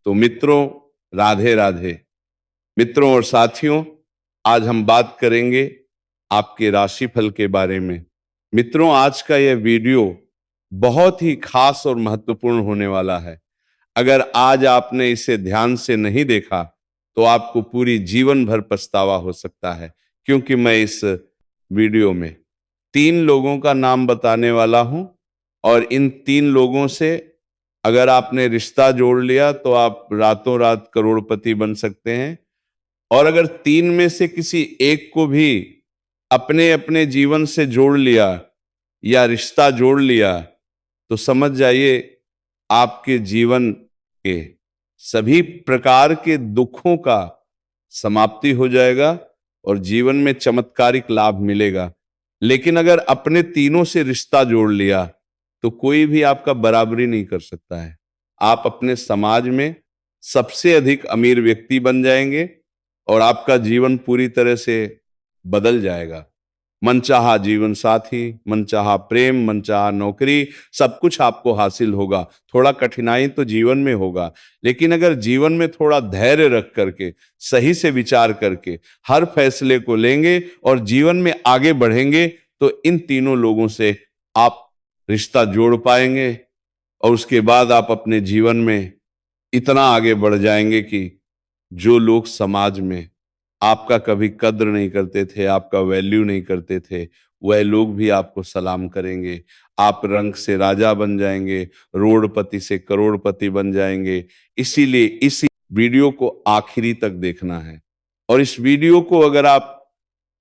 तो मित्रों, राधे राधे। मित्रों और साथियों, आज हम बात करेंगे आपके राशिफल के बारे में। मित्रों, आज का यह वीडियो बहुत ही खास और महत्वपूर्ण होने वाला है। अगर आज आपने इसे ध्यान से नहीं देखा तो आपको पूरी जीवन भर पछतावा हो सकता है, क्योंकि मैं इस वीडियो में 3 लोगों का नाम बताने वाला हूं और इन 3 लोगों से अगर आपने रिश्ता जोड़ लिया तो आप रातों रात करोड़पति बन सकते हैं। और अगर 3 में से किसी एक को भी अपने अपने जीवन से जोड़ लिया या रिश्ता जोड़ लिया तो समझ जाइए आपके जीवन के सभी प्रकार के दुखों का समाप्ति हो जाएगा और जीवन में चमत्कारिक लाभ मिलेगा। लेकिन अगर अपने तीनों से रिश्ता जोड़ लिया तो कोई भी आपका बराबरी नहीं कर सकता है। आप अपने समाज में सबसे अधिक अमीर व्यक्ति बन जाएंगे और आपका जीवन पूरी तरह से बदल जाएगा। मनचाहा जीवन साथी, मनचाहा प्रेम, मनचाहा नौकरी, सब कुछ आपको हासिल होगा। थोड़ा कठिनाई तो जीवन में होगा, लेकिन अगर जीवन में थोड़ा धैर्य रख करके, सही से विचार करके हर फैसले को लेंगे और जीवन में आगे बढ़ेंगे तो इन तीनों लोगों से आप रिश्ता जोड़ पाएंगे और उसके बाद आप अपने जीवन में इतना आगे बढ़ जाएंगे कि जो लोग समाज में आपका कभी कद्र नहीं करते थे, आपका वैल्यू नहीं करते थे, वह लोग भी आपको सलाम करेंगे। आप रंग से राजा बन जाएंगे, रोड़पति से करोड़पति बन जाएंगे। इसीलिए इस वीडियो को आखिरी तक देखना है और इस वीडियो को अगर आप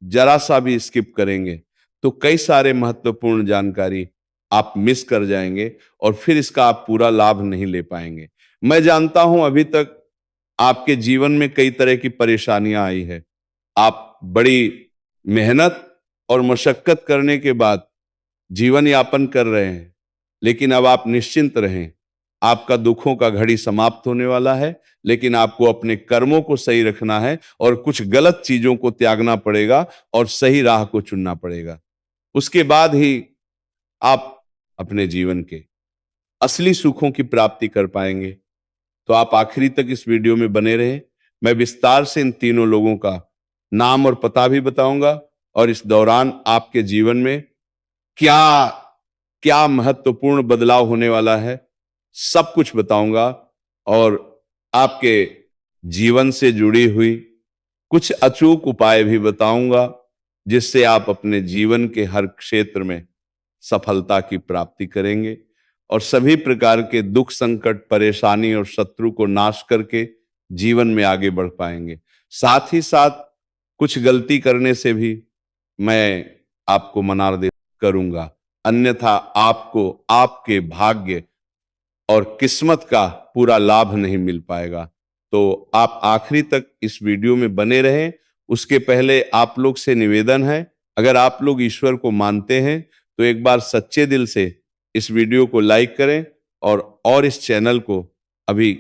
जरा सा भी स्किप करेंगे तो कई सारे महत्वपूर्ण जानकारी आप मिस कर जाएंगे और फिर इसका आप पूरा लाभ नहीं ले पाएंगे। मैं जानता हूं अभी तक आपके जीवन में कई तरह की परेशानियां आई है। आप बड़ी मेहनत और मशक्कत करने के बाद जीवन यापन कर रहे हैं, लेकिन अब आप निश्चिंत रहें, आपका दुखों का घड़ी समाप्त होने वाला है। लेकिन आपको अपने कर्मों को सही रखना है और कुछ गलत चीजों को त्यागना पड़ेगा और सही राह को चुनना पड़ेगा। उसके बाद ही आप अपने जीवन के असली सुखों की प्राप्ति कर पाएंगे। तो आप आखिरी तक इस वीडियो में बने रहें। मैं विस्तार से इन तीनों लोगों का नाम और पता भी बताऊंगा और इस दौरान आपके जीवन में क्या क्या महत्वपूर्ण बदलाव होने वाला है, सब कुछ बताऊंगा और आपके जीवन से जुड़ी हुई कुछ अचूक उपाय भी बताऊंगा, जिससे आप अपने जीवन के हर क्षेत्र में सफलता की प्राप्ति करेंगे और सभी प्रकार के दुख, संकट, परेशानी और शत्रु को नाश करके जीवन में आगे बढ़ पाएंगे। साथ ही साथ कुछ गलती करने से भी मैं आपको मना दे करूंगा, अन्यथा आपको आपके भाग्य और किस्मत का पूरा लाभ नहीं मिल पाएगा। तो आप आखिरी तक इस वीडियो में बने रहें। उसके पहले आप लोग से निवेदन है, अगर आप लोग ईश्वर को मानते हैं तो एक बार सच्चे दिल से इस वीडियो को लाइक करें और इस चैनल को अभी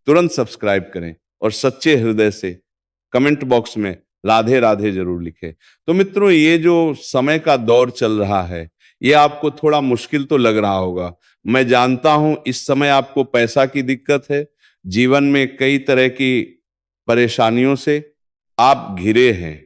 तुरंत सब्सक्राइब करें और सच्चे हृदय से कमेंट बॉक्स में राधे राधे जरूर लिखें। तो मित्रों, ये जो समय का दौर चल रहा है ये आपको थोड़ा मुश्किल तो लग रहा होगा। मैं जानता हूं इस समय आपको पैसा की दिक्कत है, जीवन में कई तरह की परेशानियों से आप घिरे हैं।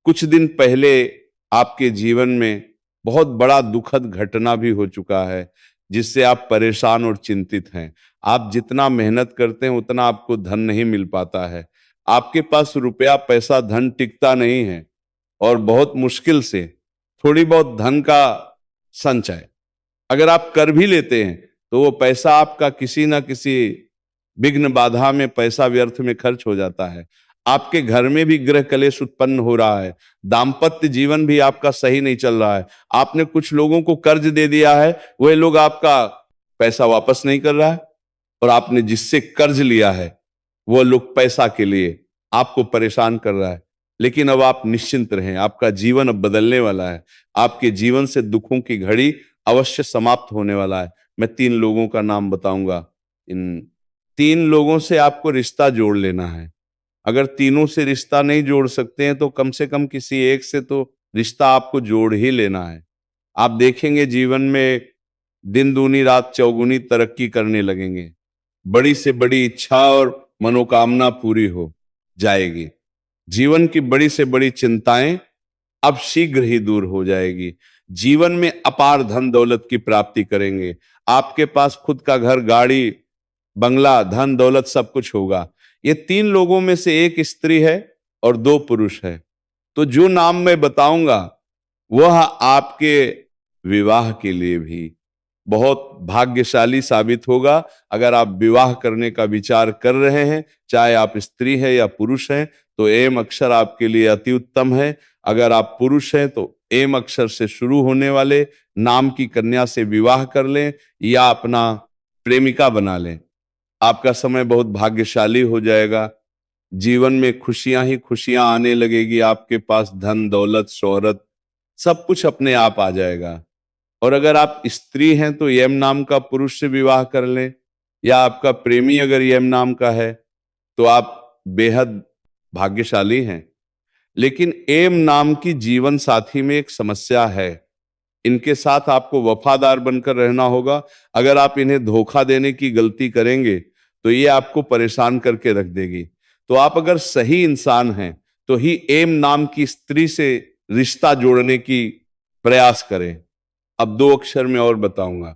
कुछ दिन पहले आपके जीवन में बहुत बड़ा दुखद घटना भी हो चुका है, जिससे आप परेशान और चिंतित हैं। आप जितना मेहनत करते हैं उतना आपको धन नहीं मिल पाता है। आपके पास रुपया, पैसा, धन टिकता नहीं है और बहुत मुश्किल से थोड़ी बहुत धन का संचय अगर आप कर भी लेते हैं तो वो पैसा आपका किसी ना किसी विघ्न बाधा में पैसा व्यर्थ में खर्च हो जाता है। आपके घर में भी गृह कलेश उत्पन्न हो रहा है, दाम्पत्य जीवन भी आपका सही नहीं चल रहा है। आपने कुछ लोगों को कर्ज दे दिया है, वह लोग आपका पैसा वापस नहीं कर रहा है और आपने जिससे कर्ज लिया है वो लोग पैसा के लिए आपको परेशान कर रहा है। लेकिन अब आप निश्चिंत रहें, आपका जीवन अब बदलने वाला है। आपके जीवन से दुखों की घड़ी अवश्य समाप्त होने वाला है। मैं 3 लोगों का नाम बताऊंगा। इन 3 लोगों से आपको रिश्ता जोड़ लेना है। अगर तीनों से रिश्ता नहीं जोड़ सकते हैं तो कम से कम किसी एक से तो रिश्ता आपको जोड़ ही लेना है। आप देखेंगे जीवन में दिन दूनी रात चौगुनी तरक्की करने लगेंगे। बड़ी से बड़ी इच्छा और मनोकामना पूरी हो जाएगी। जीवन की बड़ी से बड़ी चिंताएं अब शीघ्र ही दूर हो जाएगी। जीवन में अपार धन दौलत की प्राप्ति करेंगे। आपके पास खुद का घर, गाड़ी, बंगला, धन दौलत सब कुछ होगा। ये 3 लोगों में से एक स्त्री है और 2 पुरुष है। तो जो नाम मैं बताऊंगा वह आपके विवाह के लिए भी बहुत भाग्यशाली साबित होगा। अगर आप विवाह करने का विचार कर रहे हैं, चाहे आप स्त्री हैं या पुरुष हैं, तो एम अक्षर आपके लिए अति उत्तम है। अगर आप पुरुष हैं तो एम अक्षर से शुरू होने वाले नाम की कन्या से विवाह कर लें या अपना प्रेमिका बना लें। आपका समय बहुत भाग्यशाली हो जाएगा। जीवन में खुशियां ही खुशियां आने लगेगी। आपके पास धन दौलत शोहरत सब कुछ अपने आप आ जाएगा। और अगर आप स्त्री हैं तो यम नाम का पुरुष से विवाह कर लें, या आपका प्रेमी अगर यम नाम का है तो आप बेहद भाग्यशाली हैं। लेकिन एम नाम की जीवन साथी में एक समस्या है। इनके साथ आपको वफादार बनकर रहना होगा। अगर आप इन्हें धोखा देने की गलती करेंगे तो ये आपको परेशान करके रख देगी। तो आप अगर सही इंसान हैं तो ही एम नाम की स्त्री से रिश्ता जोड़ने की प्रयास करें। अब 2 अक्षर में और बताऊंगा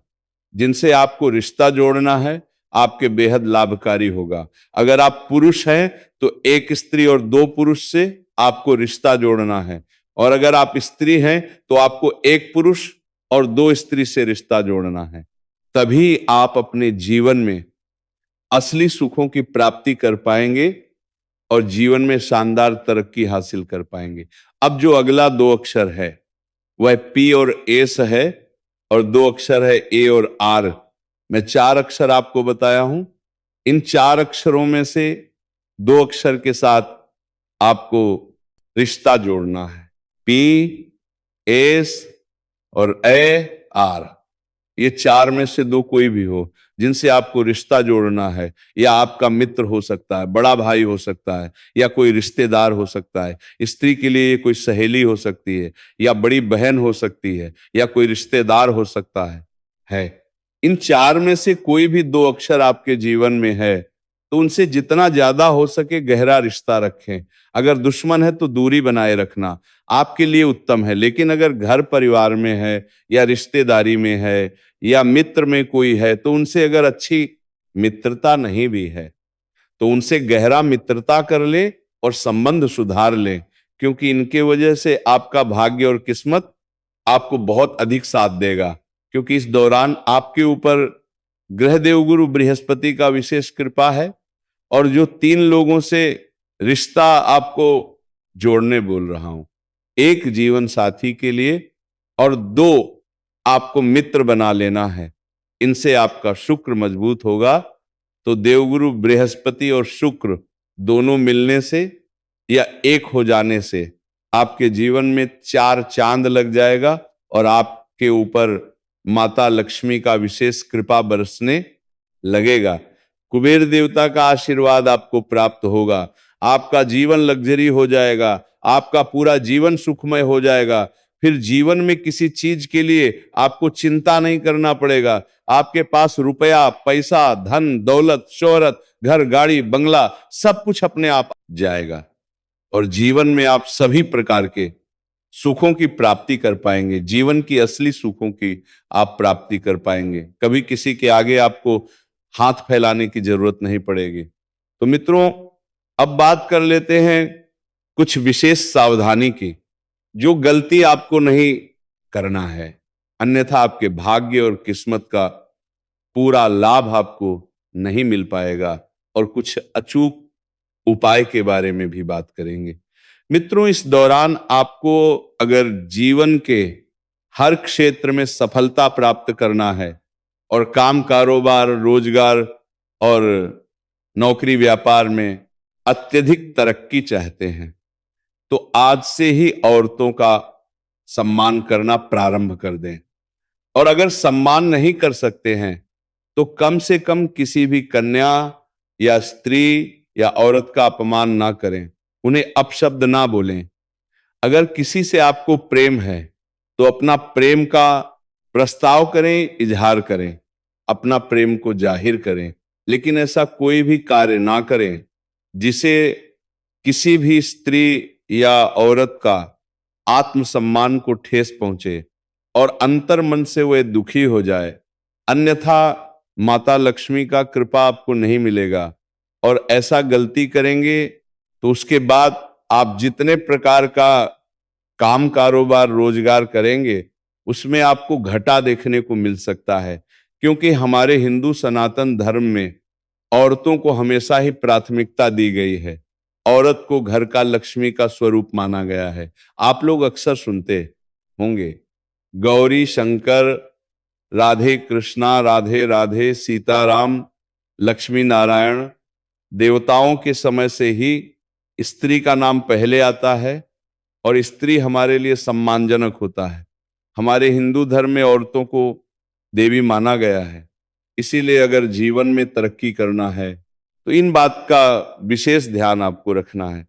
जिनसे आपको रिश्ता जोड़ना है, आपके बेहद लाभकारी होगा। अगर आप पुरुष हैं तो 1 स्त्री और 2 पुरुष से आपको रिश्ता जोड़ना है, और अगर आप स्त्री हैं तो आपको 1 पुरुष और 2 स्त्री से रिश्ता जोड़ना है। तभी आप अपने जीवन में असली सुखों की प्राप्ति कर पाएंगे और जीवन में शानदार तरक्की हासिल कर पाएंगे। अब जो अगला 2 अक्षर है वह पी और एस है, और 2 अक्षर है ए और आर। मैं 4 अक्षर आपको बताया हूं। इन 4 अक्षरों में से 2 अक्षर के साथ आपको रिश्ता जोड़ना है। पी, एस और ए, आर। ये 4 में से 2 कोई भी हो जिनसे आपको रिश्ता जोड़ना है। या आपका मित्र हो सकता है, बड़ा भाई हो सकता है, या कोई रिश्तेदार हो सकता है। स्त्री के लिए कोई सहेली हो सकती है, या बड़ी बहन हो सकती है, या कोई रिश्तेदार हो सकता है। इन 4 में से कोई भी 2 अक्षर आपके जीवन में है तो उनसे जितना ज्यादा हो सके गहरा रिश्ता रखें। अगर दुश्मन है तो दूरी बनाए रखना आपके लिए उत्तम है। लेकिन अगर घर परिवार में है या रिश्तेदारी में है या मित्र में कोई है तो उनसे अगर अच्छी मित्रता नहीं भी है तो उनसे गहरा मित्रता कर ले और संबंध सुधार ले, क्योंकि इनके वजह से आपका भाग्य और किस्मत आपको बहुत अधिक साथ देगा। क्योंकि इस दौरान आपके ऊपर ग्रह देवगुरु बृहस्पति का विशेष कृपा है, और जो 3 लोगों से रिश्ता आपको जोड़ने बोल रहा हूं, 1 जीवन साथी के लिए और 2 आपको मित्र बना लेना है। इनसे आपका शुक्र मजबूत होगा। तो देवगुरु बृहस्पति और शुक्र दोनों मिलने से या एक हो जाने से आपके जीवन में 4 चांद लग जाएगा और आपके ऊपर माता लक्ष्मी का विशेष कृपा बरसने लगेगा। कुबेर देवता का आशीर्वाद आपको प्राप्त होगा। आपका जीवन लग्जरी हो जाएगा। आपका पूरा जीवन सुखमय हो जाएगा। फिर जीवन में किसी चीज के लिए आपको चिंता नहीं करना पड़ेगा। आपके पास रुपया, पैसा, धन, दौलत, शोहरत, घर, गाड़ी, बंगला सब कुछ अपने आप जाएगा, और जीवन में आप सभी प्रकार के सुखों की प्राप्ति कर पाएंगे। जीवन की असली सुखों की आप प्राप्ति कर पाएंगे। कभी किसी के आगे आपको हाथ फैलाने की जरूरत नहीं पड़ेगी। तो मित्रों, अब बात कर लेते हैं कुछ विशेष सावधानी की, जो गलती आपको नहीं करना है, अन्यथा आपके भाग्य और किस्मत का पूरा लाभ आपको नहीं मिल पाएगा। और कुछ अचूक उपाय के बारे में भी बात करेंगे। मित्रों, इस दौरान आपको अगर जीवन के हर क्षेत्र में सफलता प्राप्त करना है और काम कारोबार, रोजगार और नौकरी व्यापार में अत्यधिक तरक्की चाहते हैं, तो आज से ही औरतों का सम्मान करना प्रारंभ कर दें। और अगर सम्मान नहीं कर सकते हैं तो कम से कम किसी भी कन्या या स्त्री या औरत का अपमान ना करें, उन्हें अपशब्द ना बोलें। अगर किसी से आपको प्रेम है तो अपना प्रेम का प्रस्ताव करें, इजहार करें, अपना प्रेम को जाहिर करें। लेकिन ऐसा कोई भी कार्य ना करें जिसे किसी भी स्त्री या औरत का आत्मसम्मान को ठेस पहुंचे और अंतर मन से वह दुखी हो जाए, अन्यथा माता लक्ष्मी का कृपा आपको नहीं मिलेगा। और ऐसा गलती करेंगे तो उसके बाद आप जितने प्रकार का काम कारोबार रोजगार करेंगे उसमें आपको घाटा देखने को मिल सकता है, क्योंकि हमारे हिंदू सनातन धर्म में औरतों को हमेशा ही प्राथमिकता दी गई है। औरत को घर का लक्ष्मी का स्वरूप माना गया है। आप लोग अक्सर सुनते होंगे, गौरी शंकर, राधे कृष्णा, राधे राधे, सीताराम, लक्ष्मी नारायण। देवताओं के समय से ही स्त्री का नाम पहले आता है और स्त्री हमारे लिए सम्मानजनक होता है। हमारे हिंदू धर्म में औरतों को देवी माना गया है। इसीलिए अगर जीवन में तरक्की करना है तो इन बात का विशेष ध्यान आपको रखना है।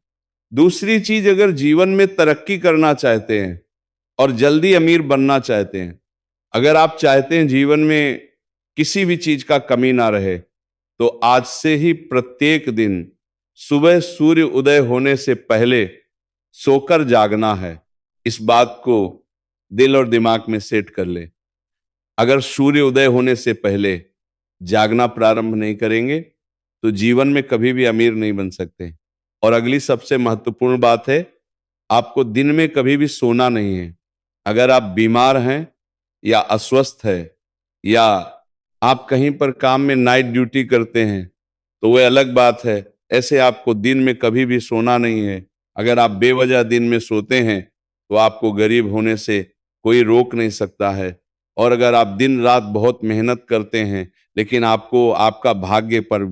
दूसरी चीज, अगर जीवन में तरक्की करना चाहते हैं और जल्दी अमीर बनना चाहते हैं, अगर आप चाहते हैं जीवन में किसी भी चीज का कमी ना रहे, तो आज से ही प्रत्येक दिन सुबह सूर्य उदय होने से पहले सोकर जागना है। इस बात को दिल और दिमाग में सेट कर ले। अगर सूर्य उदय होने से पहले जागना प्रारंभ नहीं करेंगे तो जीवन में कभी भी अमीर नहीं बन सकते। और अगली सबसे महत्वपूर्ण बात है, आपको दिन में कभी भी सोना नहीं है। अगर आप बीमार हैं या अस्वस्थ है या आप कहीं पर काम में नाइट ड्यूटी करते हैं तो वह अलग बात है। ऐसे आपको दिन में कभी भी सोना नहीं है। अगर आप बेवजह दिन में सोते हैं तो आपको गरीब होने से कोई रोक नहीं सकता है। और अगर आप दिन रात बहुत मेहनत करते हैं लेकिन आपको आपका भाग्य पर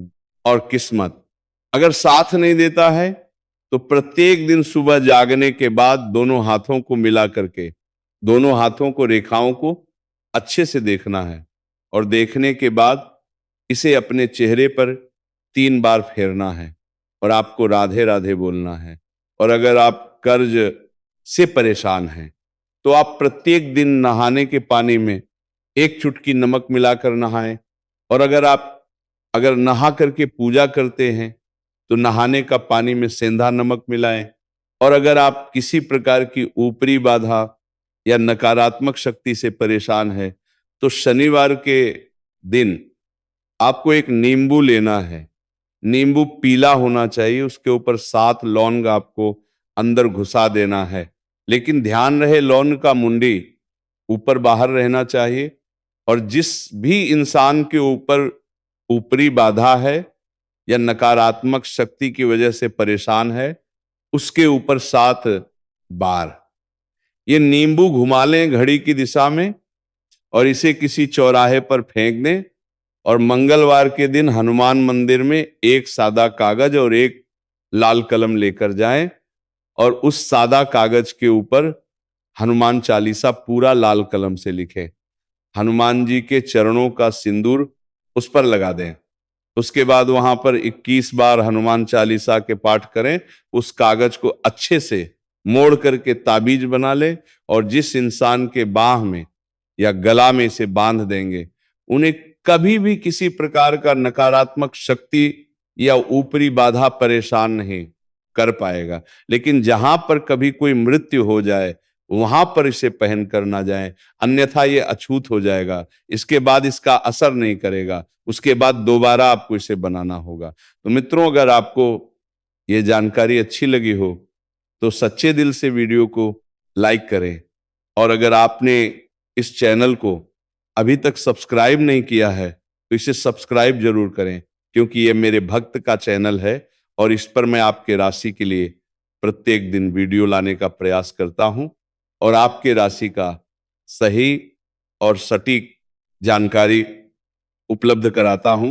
और किस्मत अगर साथ नहीं देता है, तो प्रत्येक दिन सुबह जागने के बाद दोनों हाथों को मिला करके, दोनों हाथों को, रेखाओं को अच्छे से देखना है और देखने के बाद इसे अपने चेहरे पर 3 बार फेरना है और आपको राधे राधे बोलना है। और अगर आप कर्ज से परेशान हैं तो आप प्रत्येक दिन नहाने के पानी में 1 चुटकी नमक मिलाकर नहाएं। और अगर नहा करके पूजा करते हैं तो नहाने का पानी में सेंधा नमक मिलाएं। और अगर आप किसी प्रकार की ऊपरी बाधा या नकारात्मक शक्ति से परेशान है तो शनिवार के दिन आपको एक नींबू लेना है। नींबू पीला होना चाहिए, उसके ऊपर 7 लौंग आपको अंदर घुसा देना है। लेकिन ध्यान रहे, लौंग का मुंडी ऊपर बाहर रहना चाहिए। और जिस भी इंसान के ऊपर ऊपरी बाधा है या नकारात्मक शक्ति की वजह से परेशान है, उसके ऊपर 7 बार ये नींबू घुमा लें घड़ी की दिशा में और इसे किसी चौराहे पर फेंक दें। और मंगलवार के दिन हनुमान मंदिर में एक सादा कागज और एक लाल कलम लेकर जाएं और उस सादा कागज के ऊपर हनुमान चालीसा पूरा लाल कलम से लिखें। हनुमान जी के चरणों का सिंदूर उस पर लगा दें। उसके बाद वहां पर 21 बार हनुमान चालीसा के पाठ करें। उस कागज को अच्छे से मोड़ करके ताबीज बना ले और जिस इंसान के बाह में या गला में इसे बांध देंगे, उन्हें कभी भी किसी प्रकार का नकारात्मक शक्ति या ऊपरी बाधा परेशान नहीं कर पाएगा। लेकिन जहां पर कभी कोई मृत्यु हो जाए वहां पर इसे पहन कर ना जाए, अन्यथा ये अछूत हो जाएगा। इसके बाद इसका असर नहीं करेगा, उसके बाद दोबारा आपको इसे बनाना होगा। तो मित्रों, अगर आपको ये जानकारी अच्छी लगी हो तो सच्चे दिल से वीडियो को लाइक करें। और अगर आपने इस चैनल को अभी तक सब्सक्राइब नहीं किया है तो इसे सब्सक्राइब जरूर करें, क्योंकि ये मेरे भक्त का चैनल है और इस पर मैं आपके राशि के लिए प्रत्येक दिन वीडियो लाने का प्रयास करता हूं और आपके राशि का सही और सटीक जानकारी उपलब्ध कराता हूं।